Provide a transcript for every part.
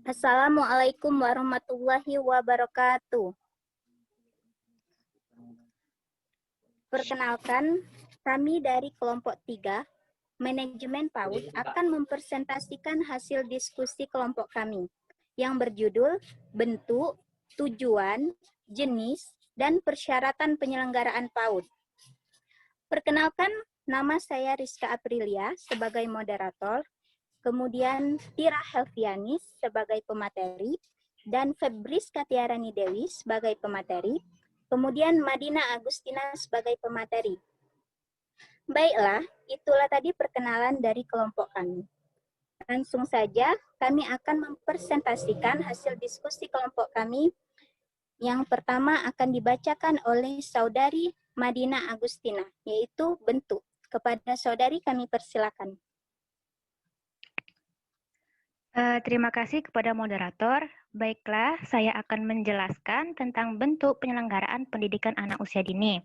Assalamualaikum warahmatullahi wabarakatuh. Perkenalkan, kami dari kelompok 3, Manajemen PAUD, akan mempresentasikan hasil diskusi kelompok kami yang berjudul Bentuk, Tujuan, Jenis, dan Persyaratan Penyelenggaraan PAUD. Perkenalkan, nama saya Rizka Aprilia sebagai moderator, kemudian Tira Helvianis sebagai pemateri, dan Febris Katiarani Dewi sebagai pemateri, kemudian Madina Agustina sebagai pemateri. Baiklah, itulah tadi perkenalan dari kelompok kami. Langsung saja, kami akan mempresentasikan hasil diskusi kelompok kami. Yang pertama akan dibacakan oleh Saudari Madina Agustina, yaitu bentuk. Kepada saudari kami persilakan. Terima kasih kepada moderator. Baiklah, saya akan menjelaskan tentang bentuk penyelenggaraan pendidikan anak usia dini.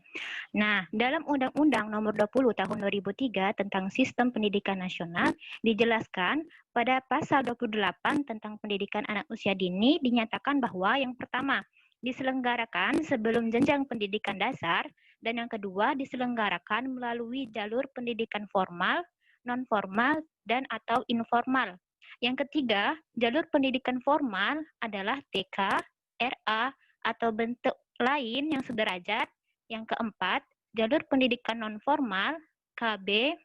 Nah, dalam Undang-Undang Nomor 20 Tahun 2003 tentang Sistem Pendidikan Nasional, dijelaskan pada pasal 28 tentang pendidikan anak usia dini dinyatakan bahwa yang pertama, diselenggarakan sebelum jenjang pendidikan dasar, dan yang kedua, diselenggarakan melalui jalur pendidikan formal, non-formal, dan atau informal. Yang ketiga, jalur pendidikan formal adalah TK, RA, atau bentuk lain yang sederajat. Yang keempat, jalur pendidikan non-formal, KB,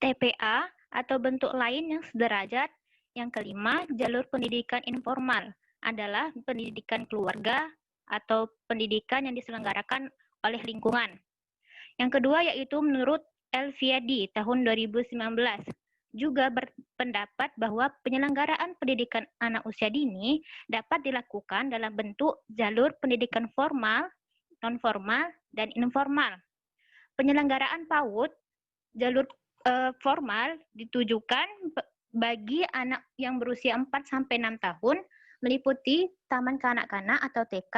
TPA, atau bentuk lain yang sederajat. Yang kelima, jalur pendidikan informal adalah pendidikan keluarga atau pendidikan yang diselenggarakan oleh lingkungan. Yang kedua yaitu menurut Elviadi tahun 2019. Juga berpendapat bahwa penyelenggaraan pendidikan anak usia dini dapat dilakukan dalam bentuk jalur pendidikan formal, non-formal, dan informal. Penyelenggaraan PAUD jalur formal ditujukan bagi anak yang berusia 4-6 tahun, meliputi Taman Kanak-kanak atau TK,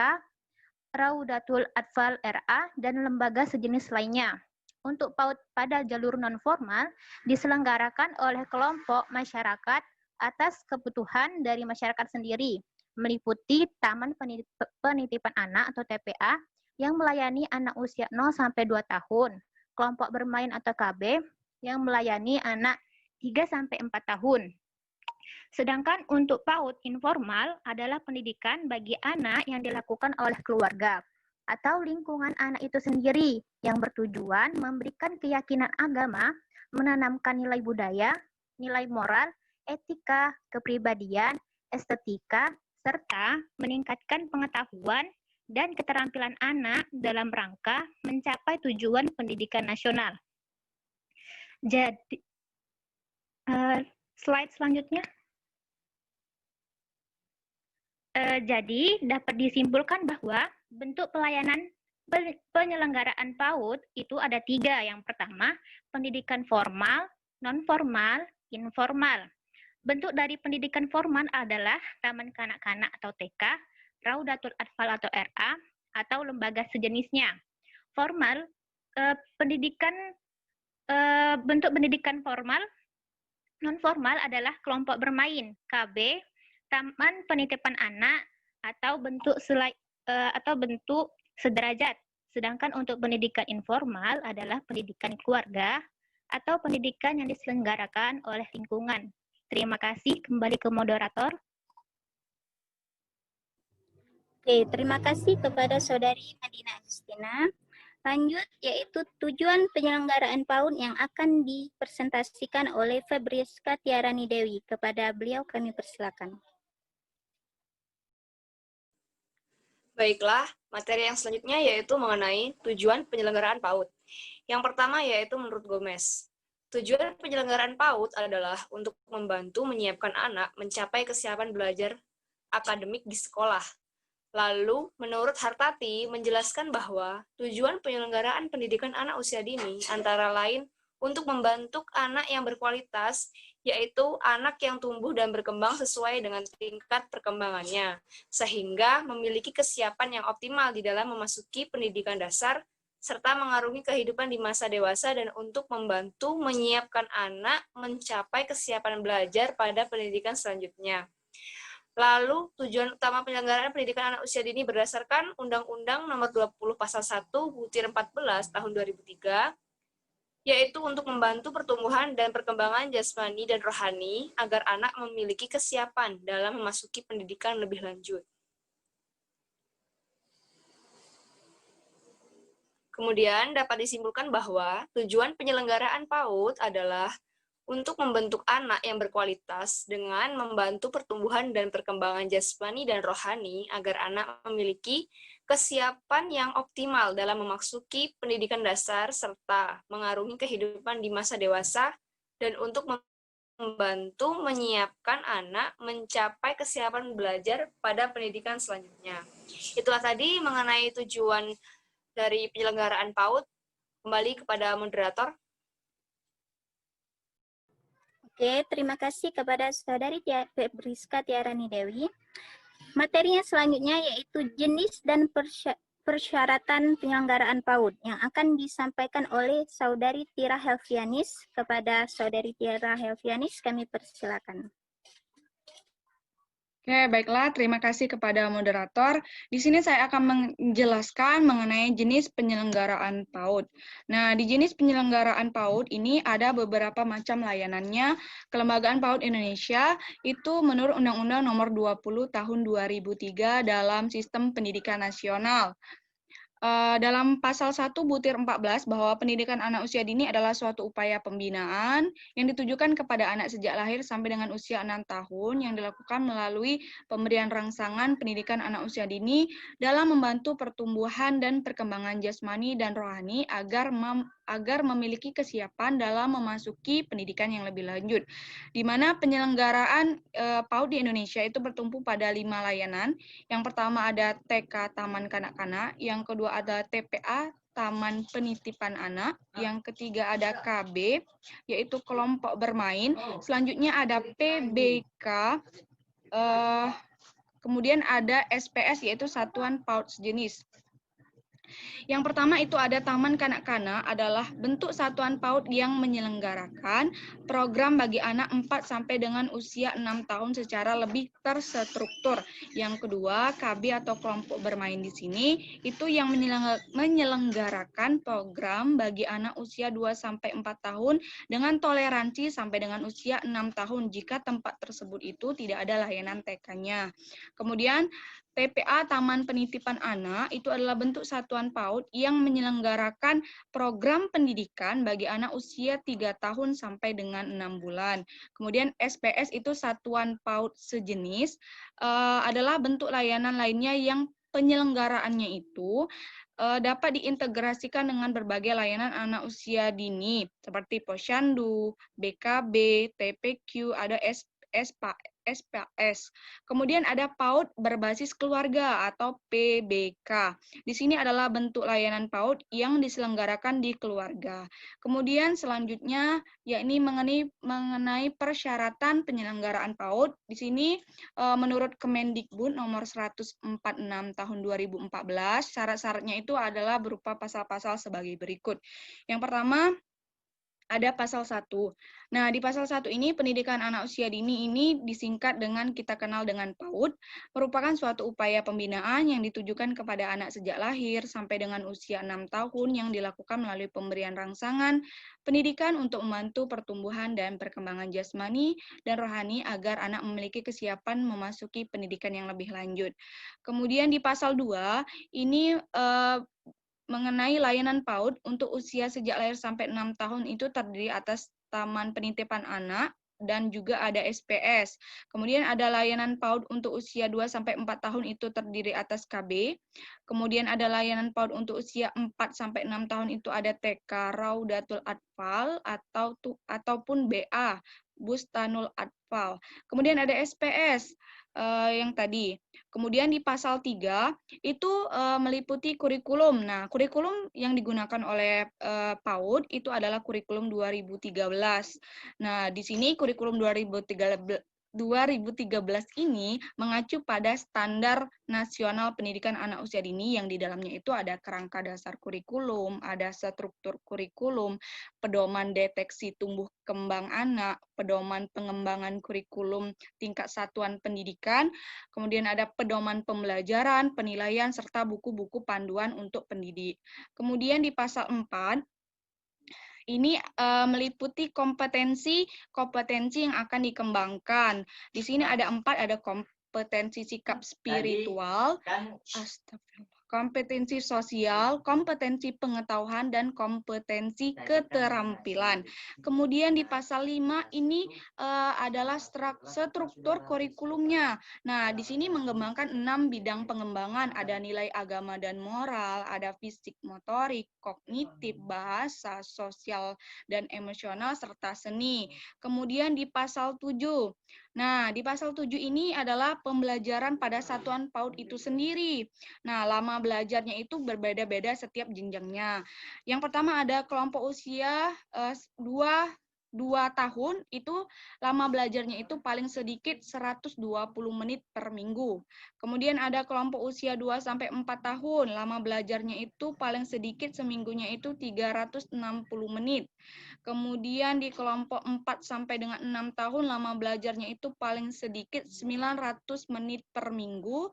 Raudatul Atfal RA, dan lembaga sejenis lainnya. Untuk PAUD pada jalur non-formal diselenggarakan oleh kelompok masyarakat atas kebutuhan dari masyarakat sendiri, meliputi Taman Penitipan Anak atau TPA yang melayani anak usia 0-2 tahun, kelompok bermain atau KB yang melayani anak 3-4 tahun. Sedangkan untuk PAUD informal adalah pendidikan bagi anak yang dilakukan oleh keluarga atau lingkungan anak itu sendiri yang bertujuan memberikan keyakinan agama, menanamkan nilai budaya, nilai moral, etika, kepribadian, estetika, serta meningkatkan pengetahuan dan keterampilan anak dalam rangka mencapai tujuan pendidikan nasional. Jadi, slide selanjutnya. Jadi, dapat disimpulkan bahwa bentuk pelayanan penyelenggaraan PAUD itu ada 3. Yang pertama, pendidikan formal, non-formal, informal. Bentuk dari pendidikan formal adalah Taman Kanak-kanak atau TK, Raudatul Atfal atau RA, atau lembaga sejenisnya. Formal, bentuk pendidikan formal, non-formal adalah kelompok bermain, KB, Taman Penitipan Anak, atau bentuk sederajat. Sedangkan untuk pendidikan informal adalah pendidikan keluarga atau pendidikan yang diselenggarakan oleh lingkungan. Terima kasih, kembali ke moderator. Oke, terima kasih kepada Saudari Madina Agustina. Lanjut, yaitu tujuan penyelenggaraan PAUD yang akan dipresentasikan oleh Febriska Tiarani Dewi. Kepada beliau kami persilakan. Baiklah, materi yang selanjutnya yaitu mengenai tujuan penyelenggaraan PAUD. Yang pertama yaitu menurut Gomez. Tujuan penyelenggaraan PAUD adalah untuk membantu menyiapkan anak mencapai kesiapan belajar akademik di sekolah. Lalu, menurut Hartati, menjelaskan bahwa tujuan penyelenggaraan pendidikan anak usia dini antara lain untuk membantu anak yang berkualitas, yaitu anak yang tumbuh dan berkembang sesuai dengan tingkat perkembangannya, sehingga memiliki kesiapan yang optimal di dalam memasuki pendidikan dasar, serta mengarungi kehidupan di masa dewasa dan untuk membantu menyiapkan anak mencapai kesiapan belajar pada pendidikan selanjutnya. Lalu, tujuan utama penyelenggaraan pendidikan anak usia dini berdasarkan Undang-Undang Nomor 20 Pasal 1 Butir 14 Tahun 2003, yaitu untuk membantu pertumbuhan dan perkembangan jasmani dan rohani agar anak memiliki kesiapan dalam memasuki pendidikan lebih lanjut. Kemudian dapat disimpulkan bahwa tujuan penyelenggaraan PAUD adalah untuk membentuk anak yang berkualitas dengan membantu pertumbuhan dan perkembangan jasmani dan rohani agar anak memiliki kesiapan yang optimal dalam memasuki pendidikan dasar serta mengarungi kehidupan di masa dewasa dan untuk membantu menyiapkan anak mencapai kesiapan belajar pada pendidikan selanjutnya. Itulah tadi mengenai tujuan dari penyelenggaraan PAUD. Kembali kepada moderator. Oke, terima kasih kepada Saudari Priska Tiarani Dewi. Materinya selanjutnya yaitu jenis dan persyaratan penyelenggaraan PAUD yang akan disampaikan oleh Saudari Tira Helvianis. Kepada Saudari Tira Helvianis, kami persilakan. Oke, baiklah. Terima kasih kepada moderator. Di sini saya akan menjelaskan mengenai jenis penyelenggaraan PAUD. Nah, di jenis penyelenggaraan PAUD ini ada beberapa macam layanannya. Kelembagaan PAUD Indonesia itu menurut Undang-Undang Nomor 20 Tahun 2003 dalam Sistem Pendidikan Nasional. Dalam pasal 1 butir 14 bahwa pendidikan anak usia dini adalah suatu upaya pembinaan yang ditujukan kepada anak sejak lahir sampai dengan usia 6 tahun yang dilakukan melalui pemberian rangsangan pendidikan anak usia dini dalam membantu pertumbuhan dan perkembangan jasmani dan rohani agar memiliki kesiapan dalam memasuki pendidikan yang lebih lanjut. Di mana penyelenggaraan PAUD di Indonesia itu bertumpu pada 5 layanan. Yang pertama ada TK Taman Kanak-Kanak, yang kedua ada TPA Taman Penitipan Anak, yang ketiga ada KB yaitu kelompok bermain, selanjutnya ada PBK, kemudian ada SPS yaitu satuan PAUD sejenis. Yang pertama itu ada Taman Kanak-Kanak adalah bentuk satuan PAUD yang menyelenggarakan program bagi anak 4 sampai dengan usia 6 tahun secara lebih terstruktur. Yang kedua, KB atau kelompok bermain di sini itu yang menyelenggarakan program bagi anak usia 2 sampai 4 tahun dengan toleransi sampai dengan usia 6 tahun jika tempat tersebut itu tidak ada layanan TK-nya. Kemudian TPA Taman Penitipan Anak itu adalah bentuk satuan PAUD yang menyelenggarakan program pendidikan bagi anak usia 3 tahun sampai dengan 6 bulan. Kemudian SPS itu satuan PAUD sejenis, adalah bentuk layanan lainnya yang penyelenggaraannya itu dapat diintegrasikan dengan berbagai layanan anak usia dini seperti Posyandu, BKB, TPQ, ada SPS. Kemudian ada PAUD berbasis keluarga atau PBK. Di sini adalah bentuk layanan PAUD yang diselenggarakan di keluarga. Kemudian selanjutnya yakni mengenai persyaratan penyelenggaraan PAUD. Di sini menurut Kemendikbud nomor 146 tahun 2014, syarat-syaratnya itu adalah berupa pasal-pasal sebagai berikut. Yang pertama, ada pasal 1. Nah, di pasal 1 ini pendidikan anak usia dini ini disingkat dengan kita kenal dengan PAUD, merupakan suatu upaya pembinaan yang ditujukan kepada anak sejak lahir sampai dengan usia 6 tahun yang dilakukan melalui pemberian rangsangan pendidikan untuk membantu pertumbuhan dan perkembangan jasmani dan rohani agar anak memiliki kesiapan memasuki pendidikan yang lebih lanjut. Kemudian di pasal 2 ini mengenai layanan PAUD untuk usia sejak lahir sampai 6 tahun itu terdiri atas Taman Penitipan Anak dan juga ada SPS. Kemudian ada layanan PAUD untuk usia 2 sampai 4 tahun itu terdiri atas KB. Kemudian ada layanan PAUD untuk usia 4 sampai 6 tahun itu ada TK Raudatul Atfal ataupun BA Bustanul Atfal. Kemudian ada SPS yang tadi. Kemudian di pasal 3 itu meliputi kurikulum. Nah, kurikulum yang digunakan oleh PAUD itu adalah kurikulum 2013. Nah, di sini kurikulum 2013 2013 ini mengacu pada Standar Nasional Pendidikan Anak Usia Dini yang di dalamnya itu ada kerangka dasar kurikulum, ada struktur kurikulum, pedoman deteksi tumbuh kembang anak, pedoman pengembangan kurikulum tingkat satuan pendidikan, kemudian ada pedoman pembelajaran, penilaian, serta buku-buku panduan untuk pendidik. Kemudian di pasal 4, ini meliputi kompetensi yang akan dikembangkan. Di sini ada 4, ada kompetensi sikap spiritual, kompetensi sosial, kompetensi pengetahuan, dan kompetensi keterampilan. Kemudian di pasal 5 ini adalah struktur kurikulumnya. Nah, di sini mengembangkan 6 bidang pengembangan, ada nilai agama dan moral, ada fisik motorik, kognitif, bahasa, sosial, dan emosional, serta seni. Kemudian di pasal 7, nah, di pasal 7 ini adalah pembelajaran pada satuan PAUD itu sendiri. Nah, lama belajarnya itu berbeda-beda setiap jenjangnya. Yang pertama ada kelompok usia 2 tahun, itu lama belajarnya itu paling sedikit 120 menit per minggu. Kemudian ada kelompok usia 2-4 tahun, lama belajarnya itu paling sedikit seminggunya itu 360 menit. Kemudian di kelompok 4 sampai dengan 6 tahun, lama belajarnya itu paling sedikit 900 menit per minggu.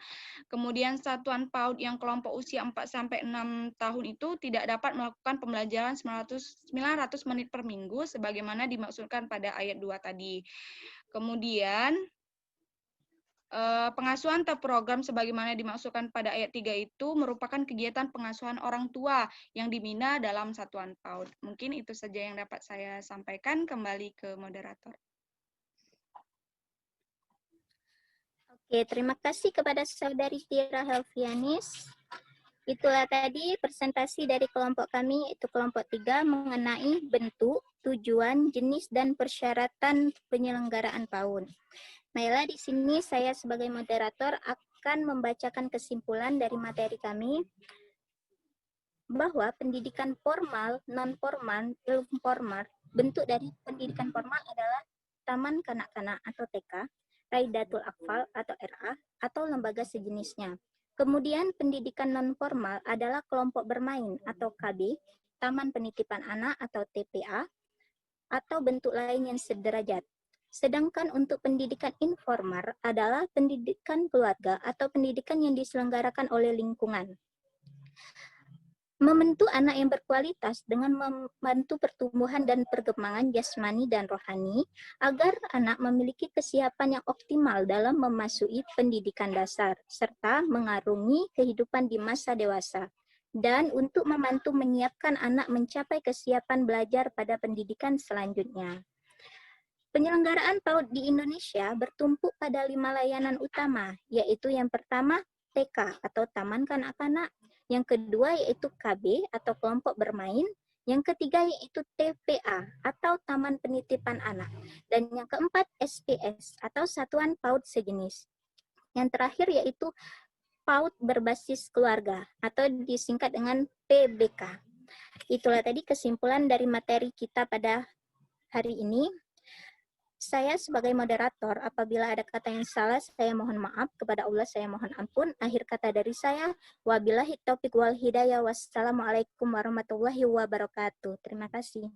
Kemudian satuan PAUD yang kelompok usia 4 sampai 6 tahun itu tidak dapat melakukan pembelajaran 900 menit per minggu sebagaimana dimaksudkan pada ayat 2 tadi. Kemudian pengasuhan terprogram sebagaimana dimaksudkan pada ayat 3 itu merupakan kegiatan pengasuhan orang tua yang dibina dalam satuan PAUD. Mungkin itu saja yang dapat saya sampaikan. Kembali ke moderator. Oke, terima kasih kepada Saudari Tira Helvianis. Itulah tadi presentasi dari kelompok kami, itu kelompok 3 mengenai bentuk, tujuan, jenis, dan persyaratan penyelenggaraan PAUD. Naila, di sini saya sebagai moderator akan membacakan kesimpulan dari materi kami bahwa pendidikan formal, non-formal, belum formal, bentuk dari pendidikan formal adalah taman kanak-kanak atau TK, Raidatul Atfal atau RA, atau lembaga sejenisnya. Kemudian pendidikan non-formal adalah kelompok bermain atau KB, taman penitipan anak atau TPA, atau bentuk lain yang sederajat. Sedangkan untuk pendidikan informal adalah pendidikan keluarga atau pendidikan yang diselenggarakan oleh lingkungan. Membentuk anak yang berkualitas dengan membantu pertumbuhan dan perkembangan jasmani dan rohani agar anak memiliki kesiapan yang optimal dalam memasuki pendidikan dasar serta mengarungi kehidupan di masa dewasa. Dan untuk membantu menyiapkan anak mencapai kesiapan belajar pada pendidikan selanjutnya. Penyelenggaraan PAUD di Indonesia bertumpu pada 5 layanan utama, yaitu yang pertama TK atau Taman Kanak-Kanak, yang kedua yaitu KB atau kelompok bermain, yang ketiga yaitu TPA atau Taman Penitipan Anak, dan yang keempat SPS atau Satuan PAUD Sejenis. Yang terakhir yaitu PAUD berbasis keluarga atau disingkat dengan PBK. Itulah tadi kesimpulan dari materi kita pada hari ini. Saya sebagai moderator, apabila ada kata yang salah, saya mohon maaf. Kepada Allah saya mohon ampun. Akhir kata dari saya, wabillahi taufiq wal hidayah. Wassalamualaikum warahmatullahi wabarakatuh. Terima kasih.